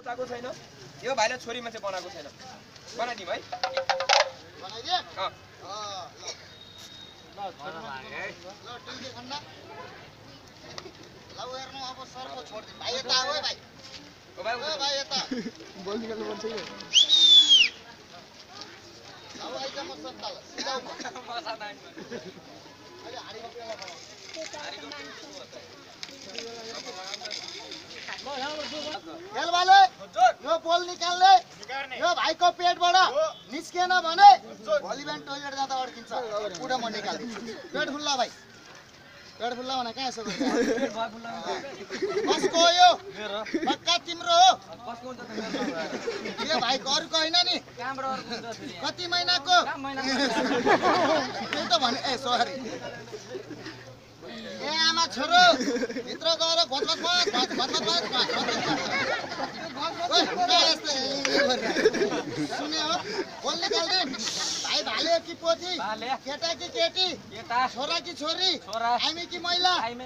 पुस्ताको छैन यो भाइले छोरी मान्छे बनाएको छैन बनाइदिउँ है बनाइदिए अँ ल टिल्के खन्ना ल हेर्नु अब सरको छोड्दिनु भाइ यता आऊ है भाइ ओ भाइ भाइ यता बोल निकाल्नु पर्छ कि अब आइज म सत्ताल सिधाउ मसा दाइन अहिले हाडीको पेला बनाऊ खेलवाले यो बोल निकाल्ने यो भाइको पेटबाट निस्केन भने भोलि बिहान टोइलेट जाँदा अड्किन्छ पुरा म निकाल्दिन्छु पेट फुल्ला भाइ पेट फुल्ला भने कहाँ यसो कसको हो यो पक्का तिम्रो हो यो भाइको अरूको होइन नि कति महिनाको त्यही त भने ए सरी ए आमा छोरो भित्र गएर सुने हो बोल निकाल्दै भाइ भाले कि पोथी केटा कि केटी छोरा कि छोरी हामी कि महिला मैले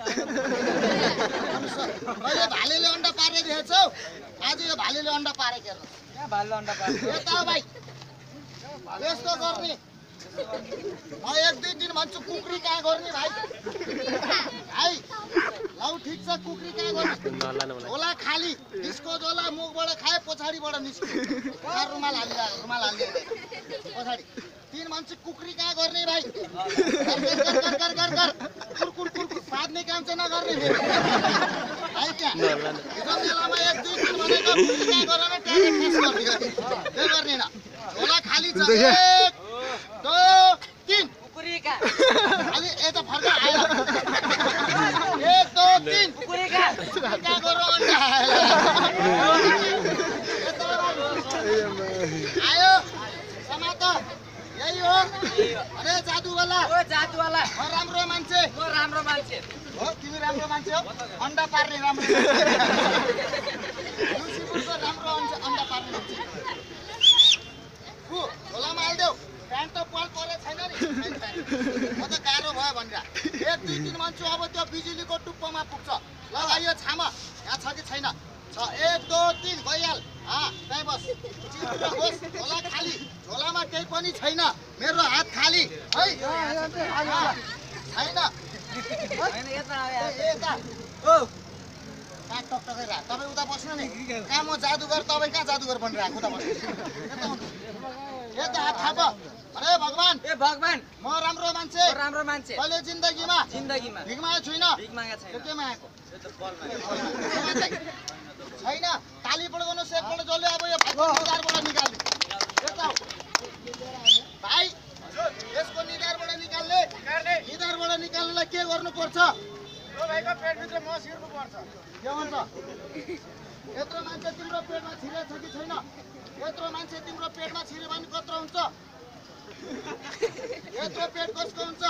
भालेले अन्डा पारेर हेर्छौ आज यो भालेले अन्डा पारेको हेर्नु यता भाइ यस्तो गर्ने म एक दुई दिन भन्छु कुक्री कहाँ गर्ने भाइ भाइ लौ ठिक छ कुक्री कहाँ गर्ने झोला खाली डिस्को झोला मुखबाट खाए पछाडिबाट निस्क्यो रुमाल हाल्ने पछाडि तीन भन्छु कुक्री कहाँ गर्ने भाइ कुरकुर पार्ने काम चाहिँ नगर्ने भाइ त्यहाँ हिजो मेलामा एक दुई दिन भनेको कुक्री कहाँ गरेर त्यो गर्ने न झोला खाली छ एक दो तीन अलि यता फर्क आयो एक दो तीन कहाँ गरो अन्डा आयो समात यही हो अरे जादुवाला म राम्रो मान्छे हो तिमी राम्रो मान्छे हो अन्डा पार्ने राम्रो राम्रो अन्डा पार्ने मान्छे झोलामा हालिदेऊ प्यान्ट त पाल परे छैन नि म त गाह्रो भयो भनेर एक दुई दिन भन्छु अब त्यो बिजुलीको टुप्पोमा पुग्छ ल भाइ यो छाम यहाँ छ कि छैन छ एक दो तीन भइहाल त्यहीँ बस झोला खाली झोलामा केही पनि छैन मेरो हात खाली है छैन कहाँ टकटकै राख तपाईँ उता बस्नु नि कहाँ म जादुगर तपाईँ कहाँ जादुगर भनेर आएको उता बस्नु यता हात थाप अरे भगवान म राम्रो मान्छे कहिले जिन्दगीमा भिख मागेको छुइनँ के मागेको छैन ताली पड्काउनु सेकबाट जसले अब यो भाइको निधारबाट निकाल्ने यता भाइ यसको निधारबाट निकाल्नलाई के गर्नुपर्छ भाइको पेटभित्र म छिर्नुपर्छ के भन्छ यत्रो मान्छे तिम्रो पेटमा छिरेछ कि छैन यत्रो मान्छे तिम्रो पेटमा छिर्यो भने कत्रो हुन्छ यत्रो पेट कसको हुन्छ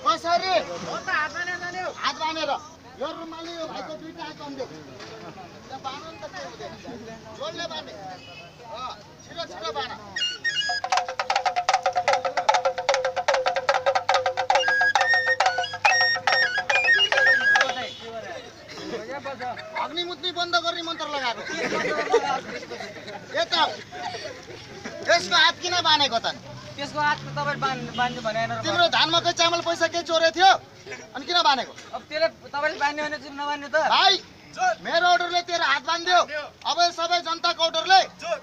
कसरी हात बाँधेर यो रुमालले यो भाइको दुईटा हात बाँधिदेऊ बाँध्नु नि त के हुँदैन जोडले बाँध्ने छिटो बाँध अग्निमुत्नी बन्द गर्ने मन्त्र लगाएको यता यसको हात किन बाँधेको त त्यसको हात तपाईले बान्नु भनेन तिम्रो धान मकै चामल पैसा के चोरे थियो अनि किन बाँधेको अब त्यसले तपाईले बान्ने भने चाहिँ नबान्ने त भाइ मेरो अर्डरले तेरो हात बाँधिदियो अब सबै जनताको अर्डरले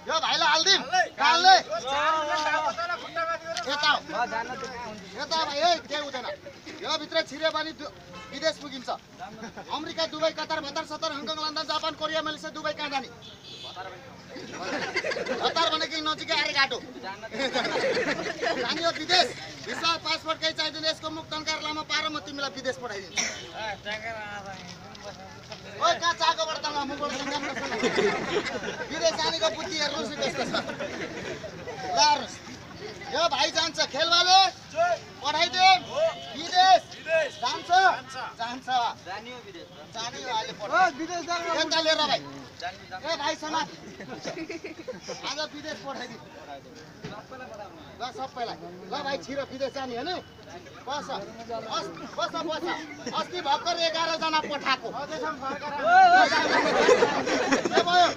यो भाइलाई हाल्दिम कालले यता भाइ है के हुँदैन यो भित्र छिर्यो भने विदेश पुगिन्छ अमेरिका दुबई कतार भतार सतार Hong Kong London Japan Korea Malaysia Dubai कहाँ जाने हतार भनेको नजिकै आएर घाटो जाने हो विदेश भिसा पासपोर्ट केही चाहिँदैन यसको मुख टङ्कार लामा पार म तिमीलाई विदेश पठाइदिन्छु ओ कहाँ चाकोबाट त मुखबाट विदेश जानेको बुद्धि हेर्नुहोस् कस्तो छ ल हेर्नुहोस् यो भाइ जान्छ खेलवाले पठाइदियो विदेश जान्छ अहिले यता लिएर भाइ ए भाइ समाज आज विदेश पठाइदिनु ल सबैलाई ल भाइ छिरो विदेश जाने होइन बस बस बस अस्ति भर्खर 11 जना पठाएको के भयो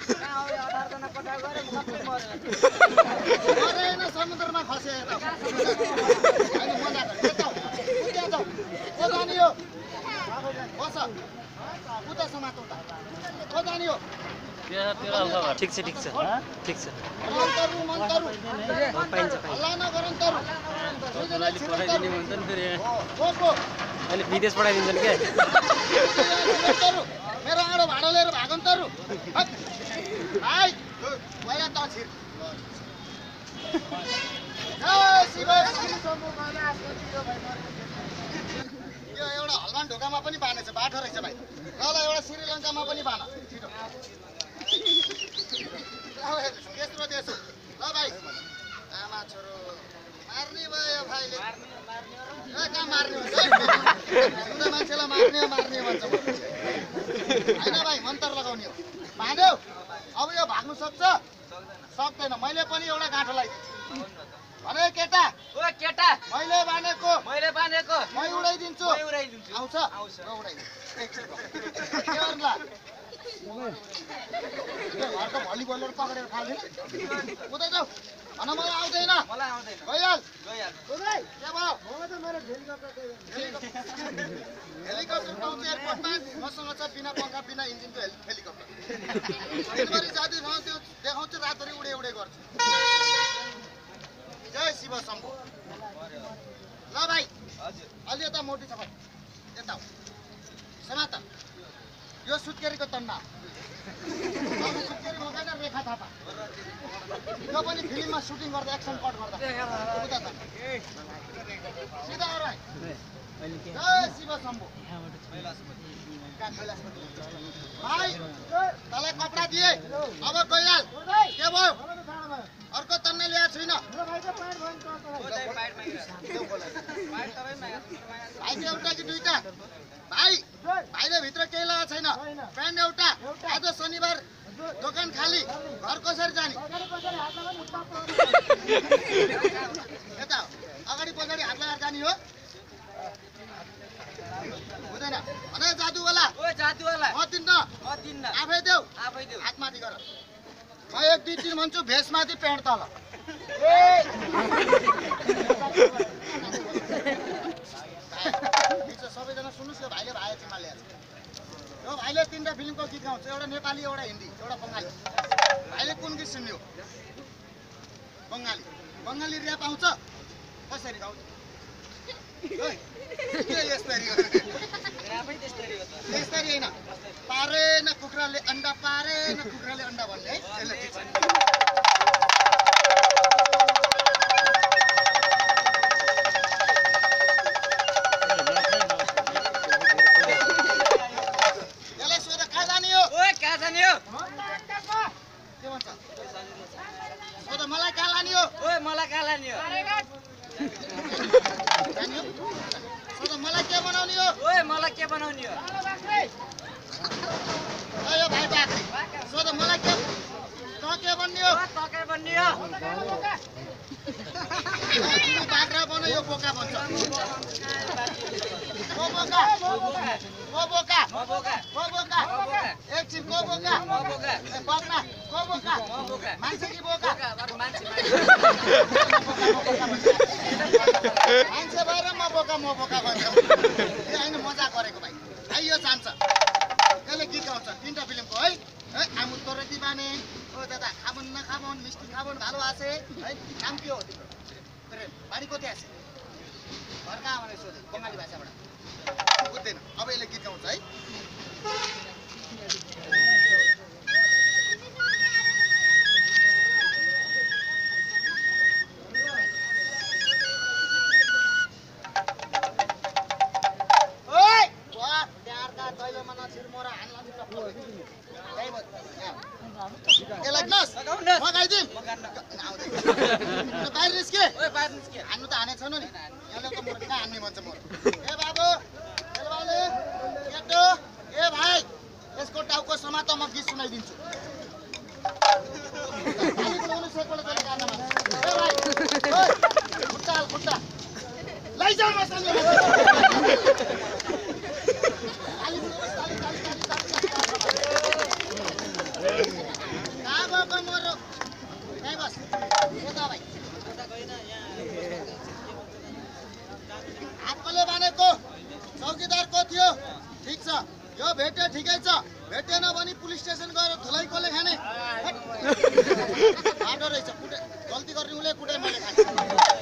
मरेन समुद्रमा खसे होइन मजा जाऊ को जाने हो बस उता समात उता को जाने हो ठीक छ मन्तरु हल्ला नगरन्तरु अहिले विदेश पठाइदिन्छन् के मेरो आडो भाडो लिएर भागन्तरु भाइ पहिला त छिर जय शिव यो एउटा हलमान ढोकामा पनि बानेछ बाटो रहेछ भाइ ल एउटा श्रीलङ्कामा पनि बान छिटो त्यत्रो देश ल भाइ आमा छोरो मार्ने भयो भाइले कहाँ मार्ने हुन्छ मान्छेलाई मार्ने भन्छ होइन भाइ मन्तर लगाउने हो भाग्यो अब यो भाग्नु सक्छ सक्दैन मैले पनि एउटा गाँठो लगाइदिन्छु अरे केटा मैले बानेको मै उडाइदिन्छु आउँछ ल उडाइदिन्छु घरको भलिबलहरू पक्रेर फाल्ने उता जाऊ भन मलाई आउँदैन गइहाल के भयो हेलिकप्टर पाउँछ एयरपोर्टमा मसँग छ बिना पङ्खा बिना इन्जिनको हेलिकप्टर दिनभरि जाँदैसँग त्यो देखाउँछु रातभरि उडे गर्छु जय शिव शम्भु ल भाइ अलि यता मोटी छ भाइ यता समात यो सुत्केरीको तन्ना सुत्केरी भएन रेखा थापा यो पनि फिल्ममा सुटिङ गर्दा एक्सन कट गर्दा उता त सिधा हो भाइ जय शिव शम्भु भाइ तँलाई कपडा दिए अब गइहाल के भयो अर्को तन्ने ल्याएको छुइनँ भाइ एउटा कि दुईटा भाइले भित्र केही लगाएको छैन प्यान्ट एउटा आज शनिबार दोकान खाली घर कसरी जाने यता अगाडि पछाडि हात लगाएर जाने हो हुँदैन भन जादुवाला म दिन्न आफै देऊ हात माथि गर म 1 2 3 भन्छु भेष माथि प्यान्ट तल सबैजना सुन्नुहोस् यो भाइले भाइ चिमा ल्याएको छ यो भाइले 3टा फिल्मको गीत गाउँछ एउटा नेपाली एउटा हिन्दी एउटा बङ्गाली भाइले कुन गीत सुन्यो बङ्गाली ऱ्याप आउँछ कसरी गाउँछ त्यस्तरी होइन पारेन कुखुराले अन्डा भन्ने है यसलाई सोध कहाँ जाने हो के भन्छ सोध मलाई कहाँ लाने हो सोध मलाई के बनाउने हो यो भाइ बाख्री सोध मलाई के बन्ने हो तिमी बाख्रा बन्यो यो बोका भन्छ एकछिन को बोका बक्रा को बोका मान्छे कि बोका मान्छे भएर म बोका भन्छ यो होइन मजा गरेको भाइ यो जान्छ यसले गीत गाउँछ 3टा फिल्मको है आमुल तोरेती बाने ओ दादा खाबन नखाबन मिस्टी खाबन भालो आसे है नाम के हो तिम्रो बाडी कति आसे घर कहाँ भनेर सोधे बङ्गाली भाषाबाट बुझ्दैन अब यसले गीत गाउँछ है हान्नु त हानेको छैन नि यसले त मोर कहाँ हान्ने भन्छ मोर ए बाबु केटो ए भाइ यसको टाउको समात म गीत सुनाइदिन्छु खुट्टा लैजाऊ मसँग आपले भनेको चौकीदार को थियो ठीक छ यो भेटे ठिकै छ भेटेन भने पुलिस स्टेसन गएर धुलाई कोले खाने बाटो रहेछ कुटे गल्ती गर्ने उले कुटे मैले खाने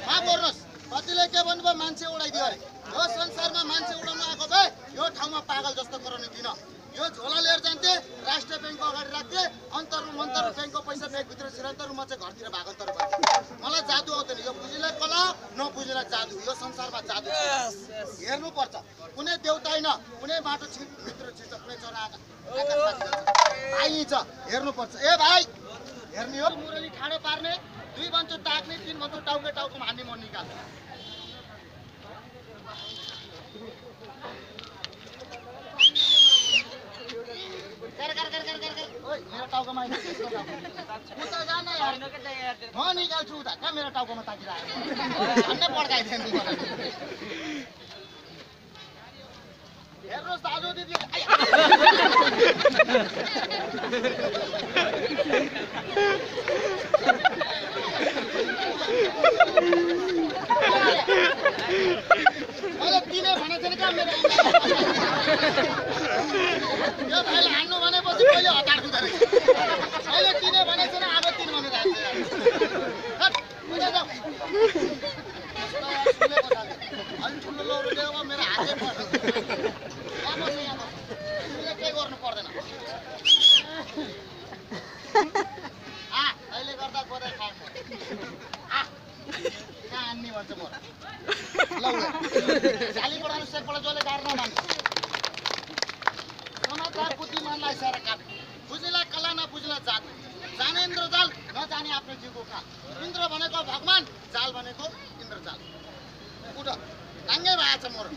मा बोल्नुस् कतिले के भन्नुभयो मान्छे उडाइदियो अरे यो संसारमा मान्छे उडाउन आएको भए यो ठाउँमा पागल जस्तो गराउने दिन यो झोला लिएर जान्थे राष्ट्रिय ब्याङ्कको अगाडि राख्थे अन्तरु ब्याङ्कको पैसा ब्यागभित्र छिरान्तरु म चाहिँ घरतिर भागन्तरु गर्थेँ मलाई जादु आउँदैन यो बुझिलाई कला नबुझिलाई जादु यो संसारमा जादु हेर्नुपर्छ कुनै देउता होइन कुनै बाटो भित्र छिर्छ कुनै चरा आइन्छ हेर्नुपर्छ ए भाइ हेर्ने हो मुरली ठाडो पार्ने दुई बन्चो ताक्ने तीन बन्चो टाउकोमा हान्ने मन निकाल्छ मेरो टाउकोमा उता जान यार म निकाल्छु उता कहाँ मेरो टाउकोमा ताकिरहेको भन्ने पड्काइदिनु हेर्नुहोस् दाजु दिदी मैले दिने भनेको थिएन क्या मेरो यो भाइले हान्नु भनेपछि पहिले हतार खुँदो रहेछ अहिले दिने भनेको छैन अब तिन भनेर अलि ठुलो लौरो दियो मेरो हातै पर्छ के गर्नु पर्दैन अहिले गर्दा गोदै खाए कहाँ आन्ने भन्छ म जाली पढाउनु सेकबाट जसले गाड्न मान्छ समाचार बुद्धिमानलाई सारा काट बुझिलाई कला नबुझिलाई जात जाने इन्द्र जाल नजाने आफ्नो जिउको खा इन्द्र भनेको भगवान जाल भनेको इन्द्र जाल उठ नाङ्गै भएको छ मोर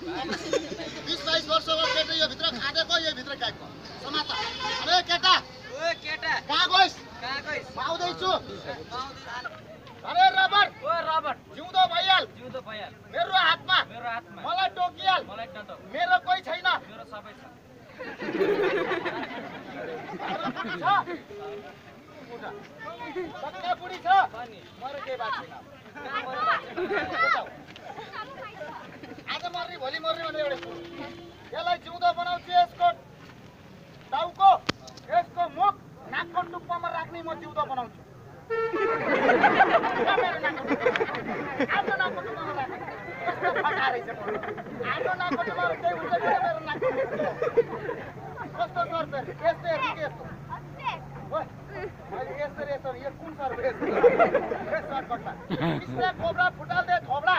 20-22 वर्षको केटा यो भित्र खाँदेको यो भित्र गाएको समाता अरे केटा कहाँ गइस म आउँदैछु अरे रबर जिउँदो भइहाल मेरो हातमा मलाई टोकिहाल मेरो कोही छैन मेरो सबै छ सक्का बुढी छ मेरो केही बात छैन आज मर्ने भोलि मर्ने भने एउटा यसलाई जिउँदो बनाउँछु यसको टाउको यसको मुख नाकको टुप्पामा राख्ने म जिउँदो बनाउँछु आफ्नो नाकको टुप्पामा राख्ने कस्तो फटा रहेछ आफ्नो नाकको टुप्पामा केही हुन्छ कि मेरो नाक कस्तो सर यस्तै हेर्नु कि यस्तो मैले यस्तो यो कुन सर सर्टकटमा स्प्रे खोब्रा फुटाल दे थोब्रा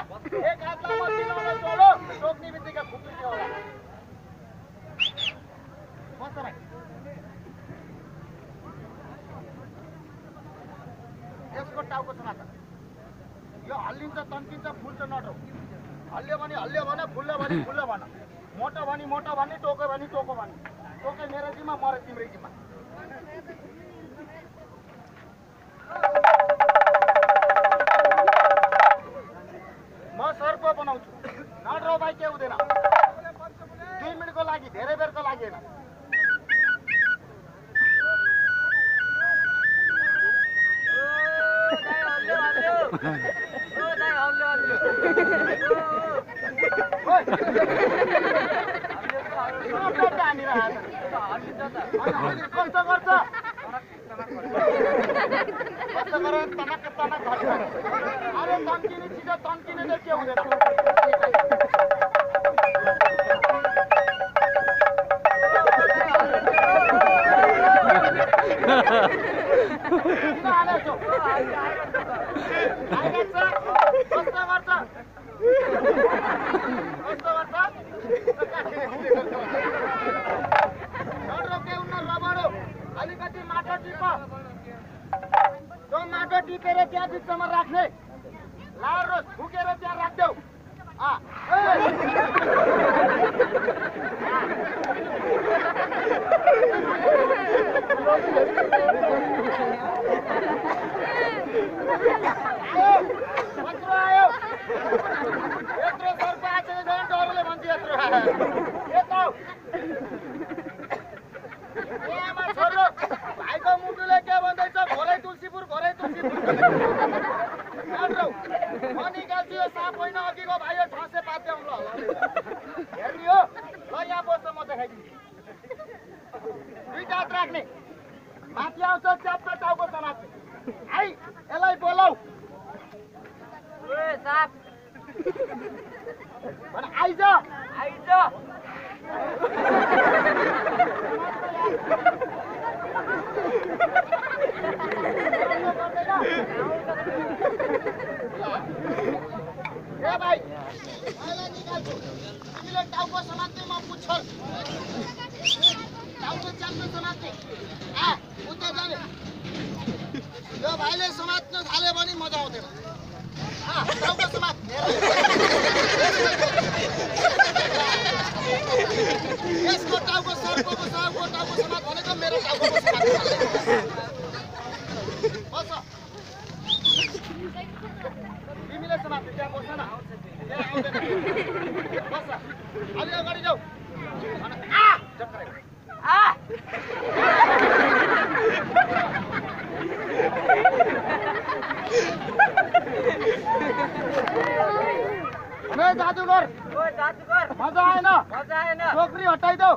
एक हातलाई म दिलाउन जोडो टोक्ने बित्तिकै खुट्टिने होला बस भाइ यसको टाउको समात यो हल्लिन्छ तन्किन्छ फुल्छ नटो हल्ल्यो भने फुल्यो भने फुल्यो भन मोटो भने टोक्यो भने टोको भने टोके मेरो जिम्मा मरे तिम्रै जिम्मा म सर्प बनाउँछु नडराउ भाइ के हुँदैन 2 मिनेटको लागि धेरै बेरको लागि होइन कस्तो गर्छ तनक गर्छ अरे तन्किने चिज तन्किने के हुँदैन अलिकति माटो टिप त्यो माटो टिपेर त्यहाँ बिचमा राख्ने लारो फुकेर त्यहाँ राख्देऊ यता आऊ। ए आमा छोरो, भाइको मुटुले के भन्दैछ? घोरै तुलसीपुर, घोरै तुलसीपुर। म निकाल्छु यो साप होइन, अघिको भाइ यो ठसे पात्याउँ ल। हेर्ने हो? ल यहाँ बस्छ, म देखाइदिन्छु। दुईटा हात राख्ने, माथि आउँछ च्याप्प टाउको समात्ने। आइ, यसलाई बोलाऊ। साप भन आइज। आइज ए भाइ, मलाई निकाल्छु। तिमीले टाउको समात्ने, म पुच्छर। टाउको च्याप्प समात्ने। उता जाने। यो भाइले समात्न थाल्यो भने मजा आउँदैन। टाउको समात। यसको टाउको सर्पको टाउको समात भनेको मेरो टाउको समात। बस। तिमीले समात्ने, त्यहाँ बस्छ न। त्यहाँ आउँदैन। बस। अलि अगाडि जाऊ। चक्कर जादुगर, मजा आएन? टोकरी हटाइदेऊ।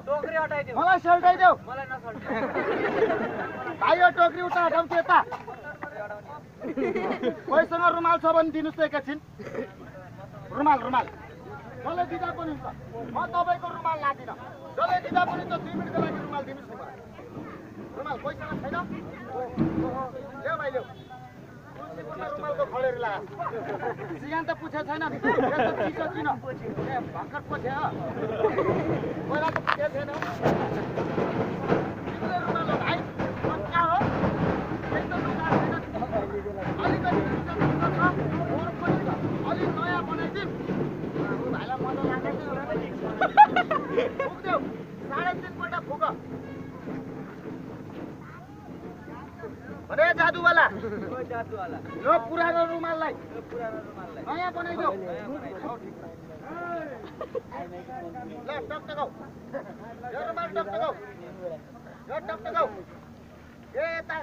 मलाई सेल्टाइदेऊ। भाइ यो टोकरी उता हटाउँ त्यता। कोहीसँग रुमाल छ भने दिनुहोस् त एकैछिन। रुमाल जसले दिँदा पनि हुन्छ। म तपाईँको रुमाल लादिनँ। जसले दिँदा पनि त 2 मिनटको लागि रुमाल दिनुहोस् न मलाई। रुमाल कोहीसँग छैन? ल्याऊ भाइ ल्याऊ। तुलसीपुरमा रुमालको खडेरी लगा। सिगान त पुछेको छैन नि। यस्तो चिसो किन? भर्खर पोछ्यो। पहिला त पुछेको छैन। तिमीले रुमाल हो भाइ? पक्का हो? यस्तो लुगा छैन। अलिकति चिसो छ, फोहोर पनि छ। अलिक नयाँ बनाइदिउँ। भाइलाई मजा लाग्दैन। फुक्देऊ। 3.5 पल्ट फुक। अरे जादुवाला, यो पुरानो रुमाललाई नयाँ बनाइदेऊ। ल टकटकाऊ। यो रुमाल टकटकाऊ। यो टकटकाऊ। यता